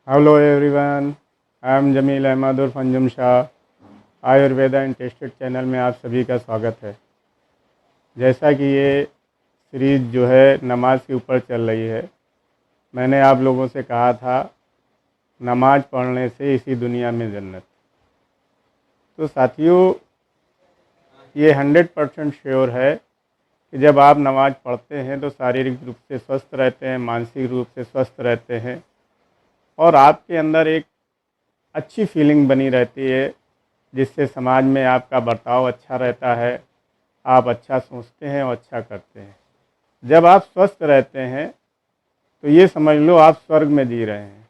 Hello everyone, I am Jameel Ahmed उर्फ Anjum Shah. Ayurveda in tested channel में आप सभी का स्वागत है। जैसा कि ये सीरीज़ जो है नमाज के ऊपर चल रही है, मैंने आप लोगों से कहा था नमाज पढ़ने से इसी दुनिया में जन्नत। तो साथियों, ये 100% श्योर है कि जब आप नमाज पढ़ते हैं तो शारीरिक रूप से स्वस्थ रहते हैं, मानसिक रूप से स्वस्थ रहते हैं और आपके अंदर एक अच्छी फीलिंग बनी रहती है, जिससे समाज में आपका बर्ताव अच्छा रहता है, आप अच्छा सोचते हैं और अच्छा करते हैं। जब आप स्वस्थ रहते हैं तो ये समझ लो आप स्वर्ग में जी रहे हैं।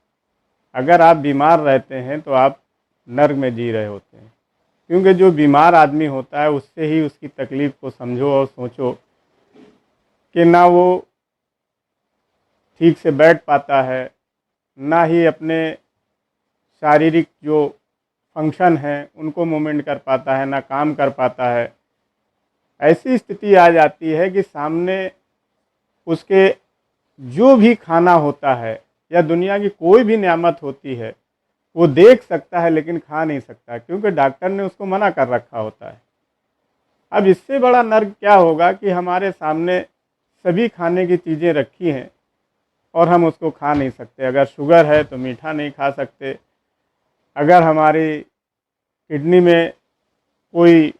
अगर आप बीमार रहते हैं तो आप नर्क में जी रहे होते हैं, क्योंकि जो बीमार आदमी होता है उससे ही उसकी तकलीफ़ को समझो और सोचो कि ना वो ठीक से बैठ पाता है, ना ही अपने शारीरिक जो फंक्शन हैं उनको मूवमेंट कर पाता है, ना काम कर पाता है। ऐसी स्थिति आ जाती है कि सामने उसके जो भी खाना होता है या दुनिया की कोई भी नेमत होती है वो देख सकता है लेकिन खा नहीं सकता, क्योंकि डॉक्टर ने उसको मना कर रखा होता है। अब इससे बड़ा नर्क क्या होगा कि हमारे सामने सभी खाने की चीज़ें रखी हैं और हम उसको खा नहीं सकते। अगर शुगर है तो मीठा नहीं खा सकते, अगर हमारी किडनी में कोई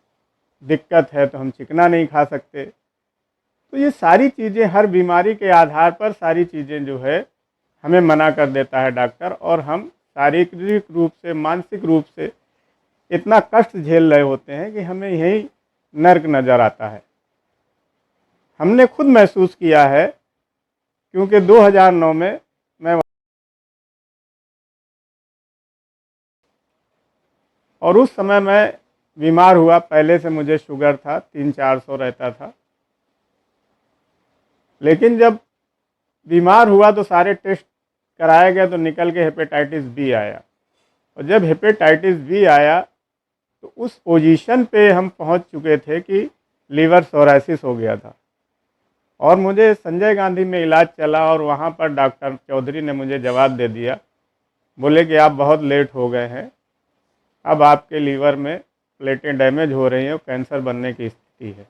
दिक्कत है तो हम चिकना नहीं खा सकते। तो ये सारी चीज़ें, हर बीमारी के आधार पर सारी चीज़ें जो है हमें मना कर देता है डॉक्टर, और हम शारीरिक रूप से, मानसिक रूप से इतना कष्ट झेल रहे होते हैं कि हमें यही नर्क नज़र आता है। हमने खुद महसूस किया है, क्योंकि 2009 में मैं, और उस समय मैं बीमार हुआ। पहले से मुझे शुगर था, 300-400 रहता था। लेकिन जब बीमार हुआ तो सारे टेस्ट कराया गया तो निकल के हेपेटाइटिस बी आया, और जब हेपेटाइटिस बी आया तो उस पोजीशन पे हम पहुंच चुके थे कि लीवर सोराइसिस हो गया था। और मुझे संजय गांधी में इलाज चला और वहाँ पर डॉक्टर चौधरी ने मुझे जवाब दे दिया, बोले कि आप बहुत लेट हो गए हैं, अब आपके लीवर में प्लेटें डैमेज हो रही हैं और कैंसर बनने की स्थिति है।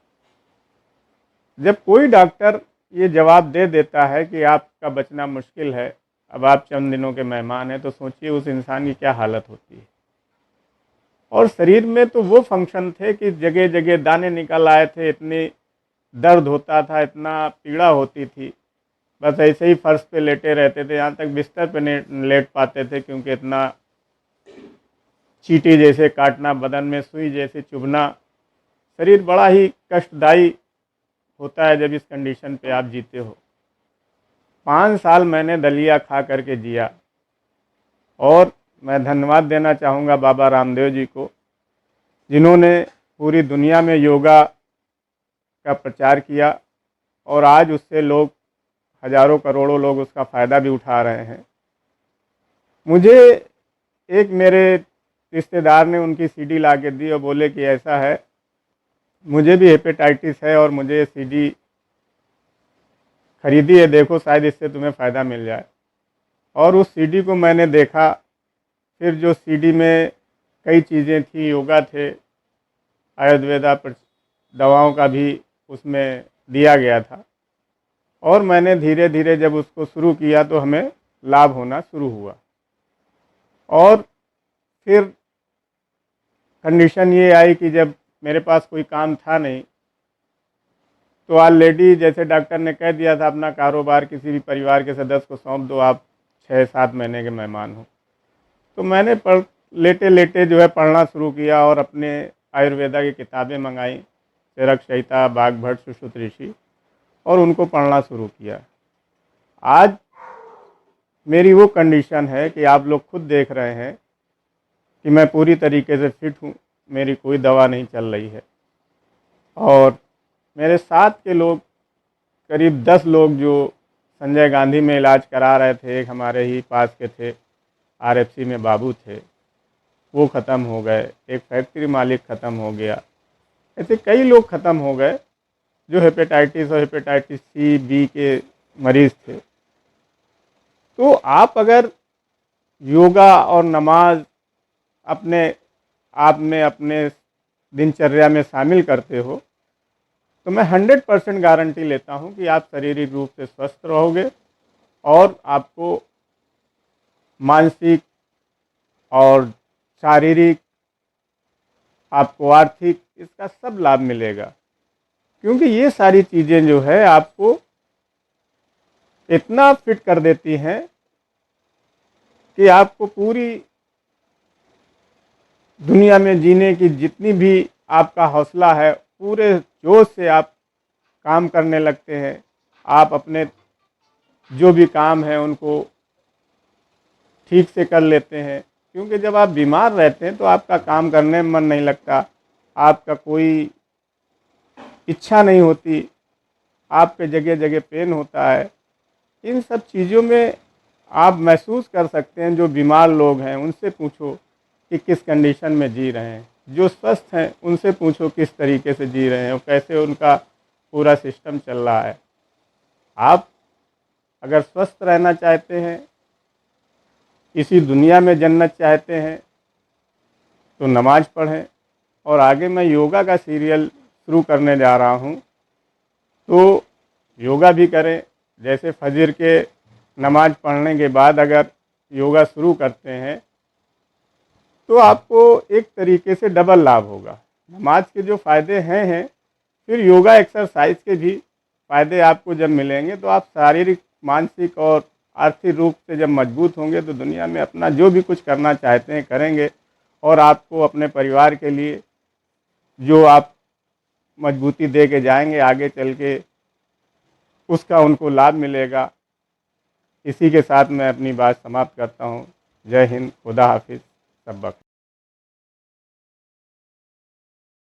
जब कोई डॉक्टर ये जवाब दे देता है कि आपका बचना मुश्किल है, अब आप चंद दिनों के मेहमान हैं, तो सोचिए उस इंसान की क्या हालत होती है। और शरीर में तो वो फंक्शन थे कि जगह जगह दाने निकल आए थे, इतनी दर्द होता था, इतना पीड़ा होती थी। बस ऐसे ही फर्श पे लेटे रहते थे, यहाँ तक बिस्तर पे नहीं लेट पाते थे, क्योंकि इतना चींटी जैसे काटना, बदन में सुई जैसे चुभना, शरीर बड़ा ही कष्टदायी होता है जब इस कंडीशन पे आप जीते हो। 5 साल मैंने दलिया खा करके जिया, और मैं धन्यवाद देना चाहूँगा बाबा रामदेव जी को, जिन्होंने पूरी दुनिया में योगा का प्रचार किया, और आज उससे लोग, हजारों करोड़ों लोग उसका फ़ायदा भी उठा रहे हैं। मुझे एक मेरे रिश्तेदार ने उनकी सीडी ला के दी और बोले कि ऐसा है, मुझे भी हेपेटाइटिस है और मुझे ये सीडी खरीदी है, देखो शायद इससे तुम्हें फ़ायदा मिल जाए। और उस सीडी को मैंने देखा। फिर जो सीडी में कई चीज़ें थी, योगा थे, आयुर्वेदा पर दवाओं का भी उसमें दिया गया था, और मैंने धीरे धीरे जब उसको शुरू किया तो हमें लाभ होना शुरू हुआ। और फिर कंडीशन ये आई कि जब मेरे पास कोई काम था नहीं, तो ऑलरेडी जैसे डॉक्टर ने कह दिया था अपना कारोबार किसी भी परिवार के सदस्य को सौंप दो, आप 6-7 महीने के मेहमान हो। तो मैंने लेटे लेटे जो है पढ़ना शुरू किया, और अपने आयुर्वेदा की किताबें मंगाई, चरक संहिता, बागभट, सुश्रुत ऋषि, और उनको पढ़ना शुरू किया। आज मेरी वो कंडीशन है कि आप लोग खुद देख रहे हैं कि मैं पूरी तरीके से फिट हूँ, मेरी कोई दवा नहीं चल रही है। और मेरे साथ के लोग, करीब 10 लोग जो संजय गांधी में इलाज करा रहे थे, एक हमारे ही पास के थे, आरएफसी में बाबू थे, वो ख़त्म हो गए। एक फैक्ट्री मालिक ख़त्म हो गया। ऐसे कई लोग ख़त्म हो गए जो हेपेटाइटिस और हेपेटाइटिस सी, बी के मरीज़ थे। तो आप अगर योगा और नमाज अपने आप में अपने दिनचर्या में शामिल करते हो तो मैं 100% गारंटी लेता हूं कि आप शारीरिक रूप से स्वस्थ रहोगे और आपको मानसिक और शारीरिक, आपको आर्थिक, इसका सब लाभ मिलेगा। क्योंकि ये सारी चीज़ें जो है आपको इतना फिट कर देती हैं कि आपको पूरी दुनिया में जीने की जितनी भी आपका हौसला है, पूरे जोश से आप काम करने लगते हैं। आप अपने जो भी काम है उनको ठीक से कर लेते हैं। क्योंकि जब आप बीमार रहते हैं तो आपका काम करने में मन नहीं लगता, आपका कोई इच्छा नहीं होती, आप पे जगह जगह पेन होता है। इन सब चीज़ों में आप महसूस कर सकते हैं। जो बीमार लोग हैं उनसे पूछो कि किस कंडीशन में जी रहे हैं, जो स्वस्थ हैं उनसे पूछो किस तरीके से जी रहे हैं और कैसे उनका पूरा सिस्टम चल रहा है। आप अगर स्वस्थ रहना चाहते हैं, इसी दुनिया में जन्नत चाहते हैं, तो नमाज पढ़ें। और आगे मैं योगा का सीरियल शुरू करने जा रहा हूँ, तो योगा भी करें। जैसे फजर के नमाज पढ़ने के बाद अगर योगा शुरू करते हैं तो आपको एक तरीके से डबल लाभ होगा। नमाज के जो फ़ायदे हैं, फिर योगा एक्सरसाइज के भी फ़ायदे आपको जब मिलेंगे तो आप शारीरिक, मानसिक और आर्थिक रूप से जब मजबूत होंगे तो दुनिया में अपना जो भी कुछ करना चाहते हैं करेंगे। और आपको अपने परिवार के लिए जो आप मजबूती दे के जाएंगे आगे चल के, उसका उनको लाभ मिलेगा। इसी के साथ मैं अपनी बात समाप्त करता हूँ। जय हिंद, खुदा हाफिज़, सब